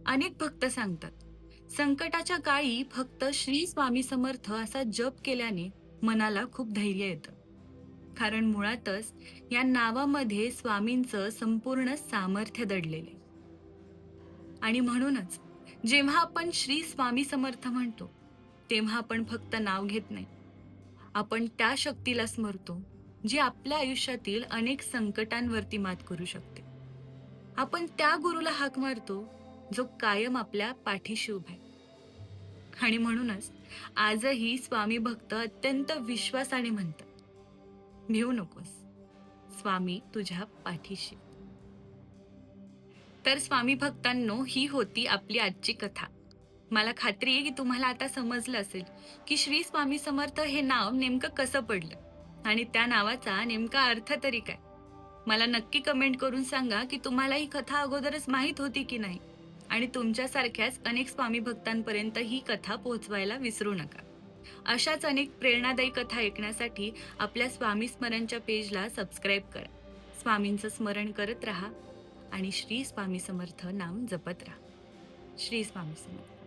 अनेक भक्त सांगतात संकटाच्या काळी फक्त श्री स्वामी समर्थ असा जप केल्याने मनाला खूप धैर्य येतं. कारण मुळातच या नावामध्ये स्वामींचं संपूर्ण सामर्थ्य दडलेले. आणि म्हणूनच जेव्हा आपण श्री स्वामी समर्थ म्हणतो तेव्हा आपण फक्त नाव घेत नाही, आपण त्या शक्तीला स्मरतो जी आपल्या आयुष्यातील अनेक संकटांवरती मात करू शकते. आपण त्या गुरुला हाक मारतो जो कायम आपल्या पाठीशी उभा आहे. आणि म्हणूनच आजही स्वामी भक्त अत्यंत विश्वासाने म्हणतात, भिवू नकोस, स्वामी तुझ्या पाठीशी. तर स्वामी भक्तांनो, ही होती आपली आजची कथा. मला खात्री आहे की तुम्हाला आता समजलं असेल की श्री स्वामी समर्थ हे नाव नेमकं कसं पडलं आणि त्या नावाचा नेमका अर्थ तरी काय. मला नक्की कमेंट करून सांगा की तुम्हाला ही कथा अगोदरच माहीत होती की नाही, आणि तुमच्यासारख्याच अनेक स्वामी भक्तांपर्यंत ही कथा पोहोचवायला विसरू नका. अशाच अनेक प्रेरणादायी कथा ऐकण्यासाठी आपल्या स्वामी स्मरणच्या पेजला सबस्क्राईब करा. स्वामींचं स्मरण करत राहा आणि श्री स्वामी समर्थ नाम जपत राहा. श्री स्वामी समर्थ.